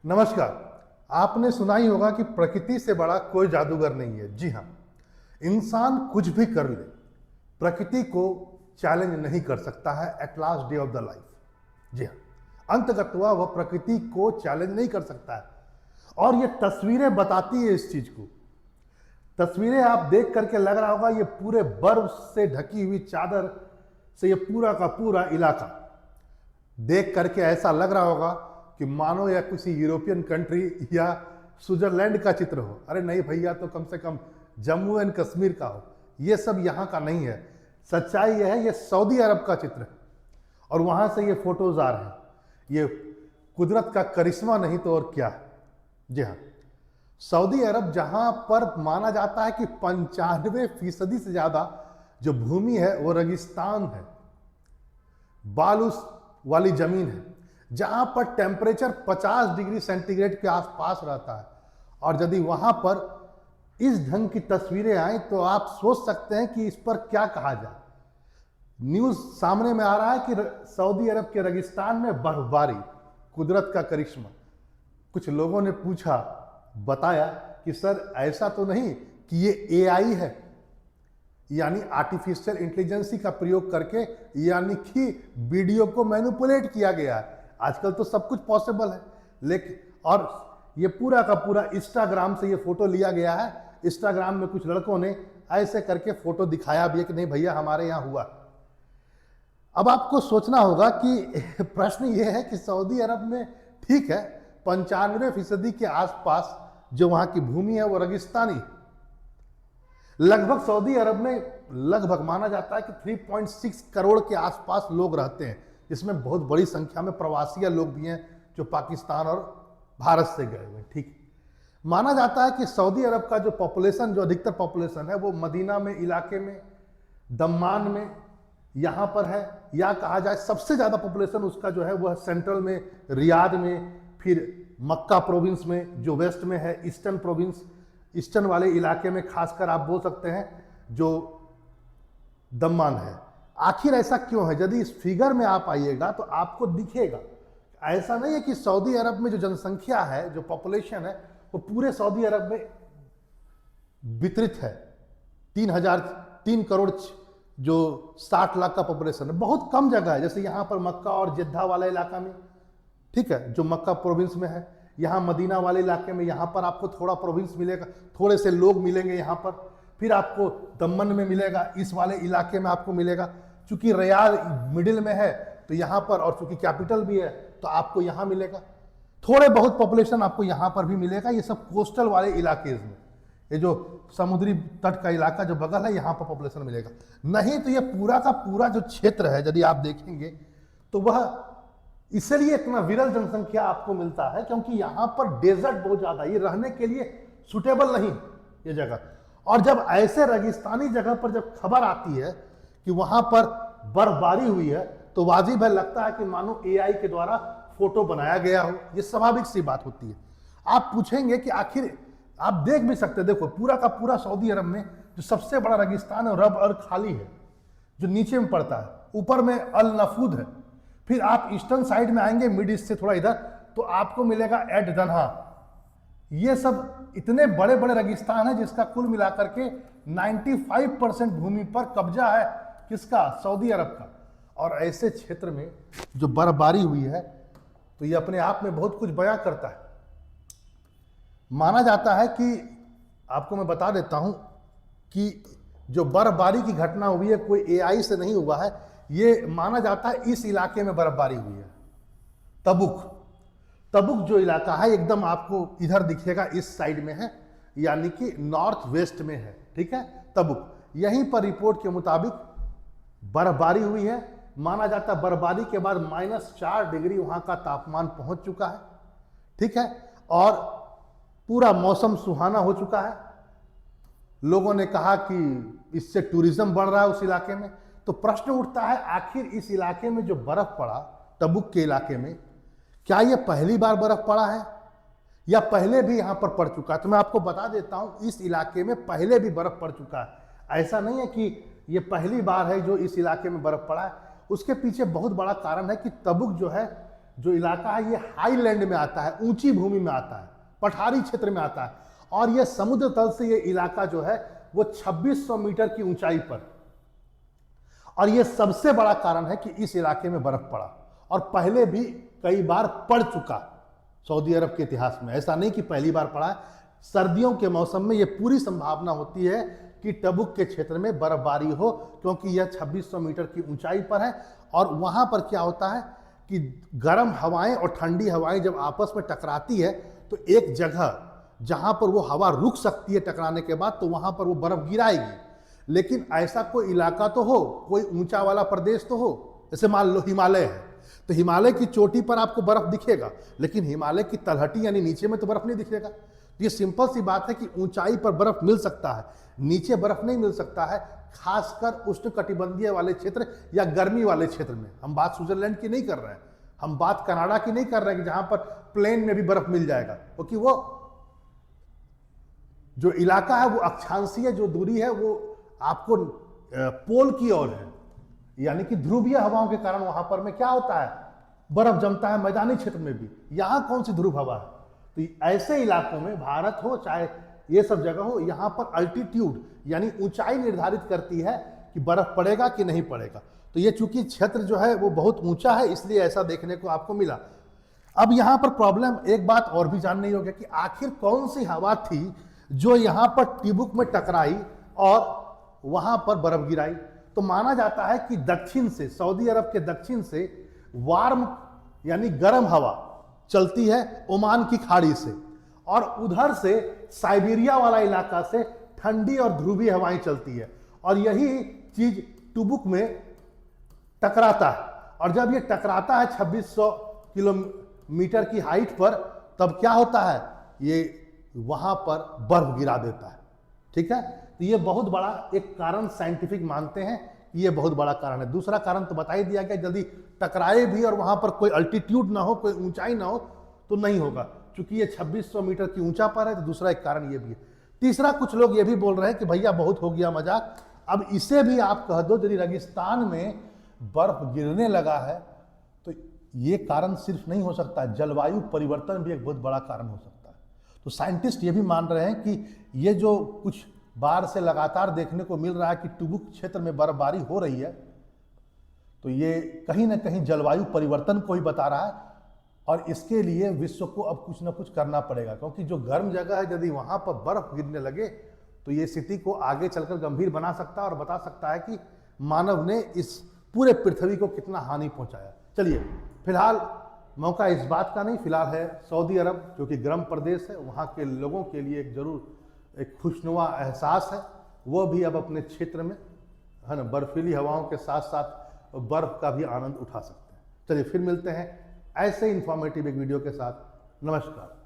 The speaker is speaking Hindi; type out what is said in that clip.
नमस्कार। आपने सुना ही होगा कि प्रकृति से बड़ा कोई जादूगर नहीं है। जी हाँ, इंसान कुछ भी कर ले, प्रकृति को चैलेंज नहीं कर सकता है at last day of the life. जी हाँ, अंतगत्वा वह प्रकृति को चैलेंज नहीं कर सकता है। और ये तस्वीरें बताती है इस चीज को। तस्वीरें आप देख करके लग रहा होगा ये पूरे बर्फ से ढकी हुई चादर से ये पूरा का पूरा इलाका देख करके ऐसा लग रहा होगा कि मानो या किसी यूरोपियन कंट्री या स्विट्जरलैंड का चित्र हो। अरे नहीं भैया, तो कम से कम जम्मू एंड कश्मीर का हो। ये सब यहाँ का नहीं है। सच्चाई यह है, ये सऊदी अरब का चित्र है और वहाँ से ये फोटोज आ रहे हैं। ये कुदरत का करिश्मा नहीं तो और क्या है। जी हाँ, सऊदी अरब जहाँ पर माना जाता है कि 95% से ज़्यादा जो भूमि है वो रेगिस्तान है, बालू वाली जमीन है, जहां पर टेम्परेचर 50 डिग्री सेंटीग्रेड के आसपास रहता है। और यदि वहां पर इस ढंग की तस्वीरें आए तो आप सोच सकते हैं कि इस पर क्या कहा जाए। न्यूज सामने में आ रहा है कि सऊदी अरब के रेगिस्तान में बर्फबारी, कुदरत का करिश्मा। कुछ लोगों ने पूछा, बताया कि सर ऐसा तो नहीं कि ये एआई है, यानी आर्टिफिशियल इंटेलिजेंसी का प्रयोग करके, यानी कि वीडियो को मैनिपुलेट किया गया है। आजकल तो सब कुछ पॉसिबल है। लेकिन और ये पूरा का पूरा इंस्टाग्राम से ये फोटो लिया गया है। इंस्टाग्राम में कुछ लड़कों ने ऐसे करके फोटो दिखाया भी है कि नहीं भैया हमारे यहाँ हुआ। अब आपको सोचना होगा कि प्रश्न ये है कि सऊदी अरब में ठीक है 95% के आसपास जो वहां की भूमि है वो रेगिस्तानी है। लगभग सऊदी अरब में लगभग माना जाता है कि 3.6 करोड़ के आसपास लोग रहते हैं, जिसमें बहुत बड़ी संख्या में प्रवासी लोग भी हैं जो पाकिस्तान और भारत से गए हुए हैं। ठीक, माना जाता है कि सऊदी अरब का जो पॉपुलेशन, जो अधिकतर पॉपुलेशन है वो मदीना में इलाके में, दम्मान में यहाँ पर है। या कहा जाए सबसे ज़्यादा पॉपुलेशन उसका जो है वह सेंट्रल में, रियाद में, फिर मक्का प्रोविंस में जो वेस्ट में है, ईस्टर्न प्रोविंस, ईस्टर्न वाले इलाके में खासकर आप बोल सकते हैं जो दम्मान है। आखिर ऐसा क्यों है? यदि इस फिगर में आप आइएगा तो आपको दिखेगा। ऐसा नहीं है कि सऊदी अरब में जो जनसंख्या है, जो पॉपुलेशन है, वो पूरे सऊदी अरब में वितरित है। 3 करोड़ जो 60 लाख का पॉपुलेशन है, बहुत कम जगह है। जैसे यहाँ पर मक्का और जिद्दा वाला इलाका में, ठीक है, जो मक्का प्रोविंस में है, यहाँ मदीना वाले इलाके में, यहाँ पर आपको थोड़ा प्रोविंस मिलेगा, थोड़े से लोग मिलेंगे यहाँ पर। फिर आपको दमन में मिलेगा, इस वाले इलाके में आपको मिलेगा। चूंकि रियाद मिडिल में है तो यहाँ पर, और चूंकि कैपिटल भी है तो आपको यहाँ मिलेगा। थोड़े बहुत पॉपुलेशन आपको यहाँ पर भी मिलेगा। ये सब कोस्टल वाले इलाके में, ये जो समुद्री तट का इलाका जो बगल है, यहाँ पर पॉपुलेशन मिलेगा। नहीं तो ये पूरा का पूरा जो क्षेत्र है यदि आप देखेंगे तो वह इसलिए इतना विरल जनसंख्या आपको मिलता है क्योंकि यहाँ पर डेजर्ट बहुत ज्यादा, ये रहने के लिए सुटेबल नहीं ये जगह। और जब ऐसे रेगिस्तानी जगह पर जब खबर आती है कि वहां पर बर्फबारी हुई है तो वाजिब है, लगता है कि मानो एआई के द्वारा फोटो बनाया गया हो। ये स्वाभाविक सी बात होती है। आप पूछेंगे कि आखिर, आप देख भी सकते, देखो पूरा का पूरा सऊदी अरब में जो सबसे बड़ा रेगिस्तान है रब अल खाली है, जो नीचे में पड़ता है, ऊपर में अल नफूद है। फिर आप ईस्टर्न साइड में आएंगे, मिड ईस्ट से थोड़ा इधर, तो आपको मिलेगा एड दनहा। ये सब इतने बड़े बड़े रेगिस्तान है जिसका कुल मिलाकर के 95% भूमि पर कब्जा है किसका? सऊदी अरब का। और ऐसे क्षेत्र में जो बर्फबारी हुई है तो ये अपने आप में बहुत कुछ बयां करता है। माना जाता है कि, आपको मैं बता देता हूं कि जो बर्फबारी की घटना हुई है कोई एआई से नहीं हुआ है। ये माना जाता है इस इलाके में बर्फबारी हुई है। तबुक जो इलाका है एकदम आपको इधर दिखेगा, इस साइड में है, यानी कि नॉर्थ वेस्ट में है। ठीक है, तबुक, यहीं पर रिपोर्ट के मुताबिक बर्फबारी हुई है। माना जाता है बर्फबारी के बाद -4 डिग्री वहां का तापमान पहुंच चुका है। ठीक है, और पूरा मौसम सुहाना हो चुका है। लोगों ने कहा कि इससे टूरिज्म बढ़ रहा है उस इलाके में। तो प्रश्न उठता है, आखिर इस इलाके में जो बर्फ पड़ा, तबुक के इलाके में, क्या यह पहली बार बर्फ पड़ा है या पहले भी यहां पर पड़ चुका है? तो मैं आपको बता देता हूं, इस इलाके में पहले भी बर्फ पड़ चुका है। ऐसा नहीं है कि यह पहली बार है जो इस इलाके में बर्फ पड़ा है। उसके पीछे बहुत बड़ा कारण है कि तबुक जो है जो इलाका है ये हाईलैंड में आता है, ऊंची भूमि में आता है, पठारी क्षेत्र में आता है, और यह समुद्र तल से ये इलाका जो है वो 2600 मीटर की ऊंचाई पर, और यह सबसे बड़ा कारण है कि इस इलाके में बर्फ पड़ा, और पहले भी कई बार पड़ चुका सऊदी अरब के इतिहास में, ऐसा नहीं कि पहली बार पड़ा है। सर्दियों के मौसम में यह पूरी संभावना होती है कि टबुक के क्षेत्र में बर्फबारी हो, क्योंकि यह 2600 मीटर की ऊंचाई पर है, और वहां पर क्या होता है कि गर्म हवाएं और ठंडी हवाएं जब आपस में टकराती है तो एक जगह जहां पर वो हवा रुक सकती है टकराने के बाद, तो वहां पर वो बर्फ गिराएगी। लेकिन ऐसा कोई इलाका तो हो, कोई ऊंचा वाला प्रदेश तो हो, जैसे मान लो हिमालय है, तो हिमालय की चोटी पर आपको बर्फ दिखेगा, लेकिन हिमालय की तलहटी यानी नीचे में तो बर्फ नहीं दिखेगा। तो ये सिंपल सी बात है कि ऊंचाई पर बर्फ मिल सकता है, नीचे बर्फ नहीं मिल सकता है, खासकर उष्णकटिबंधीय वाले क्षेत्र या गर्मी वाले क्षेत्र में। हम बात स्विट्जरलैंड की नहीं कर रहे हैं, हम बात कनाडा की नहीं कर रहे हैं कि जहां पर प्लेन में भी बर्फ मिल जाएगा, क्योंकि वो जो इलाका है वो अक्षांशीय जो दूरी है वो आपको पोल की ओर है, यानी कि ध्रुवीय हवाओं के कारण वहां पर में क्या होता है, बर्फ जमता है। मैदानी क्षेत्र में भी यहां कौन सी ध्रुव हवा है? तो ऐसे इलाकों में भारत हो चाहे ये सब जगह हो, यहां पर अल्टीट्यूड यानी ऊंचाई निर्धारित करती है कि बर्फ पड़ेगा कि नहीं पड़ेगा। तो ये चूंकि क्षेत्र जो है वो बहुत ऊंचा है, इसलिए ऐसा देखने को आपको मिला। अब यहां पर प्रॉब्लम एक बात और भी जाननी होगी कि आखिर कौन सी हवा थी जो यहां पर टिबुक में टकराई और वहां पर बर्फ गिराई। तो माना जाता है कि दक्षिण से, सऊदी अरब के दक्षिण से वार्म यानी गर्म हवा चलती है ओमान की खाड़ी से, और उधर से साइबेरिया वाला इलाका से ठंडी और ध्रुवीय हवाएं चलती है, और यही चीज टुबुक में टकराता है। और जब ये टकराता है 2600 किलोमीटर की हाइट पर, तब क्या होता है, ये वहां पर बर्फ गिरा देता है। ठीक है, तो ये बहुत बड़ा एक कारण साइंटिफिक मानते हैं, ये बहुत बड़ा कारण है। दूसरा कारण तो बता ही दिया गया, जल्दी टकराए भी और वहां पर कोई अल्टीट्यूड ना हो, कोई ऊंचाई ना हो, तो नहीं होगा, क्योंकि ये 2600 मीटर की ऊंचा पर है। तो दूसरा एक कारण ये भी है। तीसरा, कुछ लोग ये भी बोल रहे हैं कि भैया बहुत हो गया मजाक, अब इसे भी आप कह दो, यदि रेगिस्तान में बर्फ गिरने लगा है तो ये कारण सिर्फ नहीं हो सकता, जलवायु परिवर्तन भी एक बहुत बड़ा कारण हो सकता है। तो साइंटिस्ट ये भी मान रहे हैं कि ये जो कुछ बार से लगातार देखने को मिल रहा है कि टुबुक क्षेत्र में बर्फबारी हो रही है, तो ये कहीं ना कहीं जलवायु परिवर्तन को ही बता रहा है, और इसके लिए विश्व को अब कुछ ना कुछ करना पड़ेगा, क्योंकि जो गर्म जगह है यदि वहां पर बर्फ गिरने लगे तो ये स्थिति को आगे चलकर गंभीर बना सकता है और बता सकता है कि मानव ने इस पूरे पृथ्वी को कितना हानि पहुंचाया। चलिए, फिलहाल मौका इस बात का नहीं, फिलहाल है सऊदी अरब जो कि गर्म प्रदेश है, वहाँ के लोगों के लिए एक जरूर एक खुशनुमा एहसास है, वो भी अब अपने क्षेत्र में है ना बर्फीली हवाओं के साथ साथ बर्फ का भी आनंद उठा सकते हैं। चलिए फिर मिलते हैं ऐसे इंफॉर्मेटिव एक वीडियो के साथ। नमस्कार।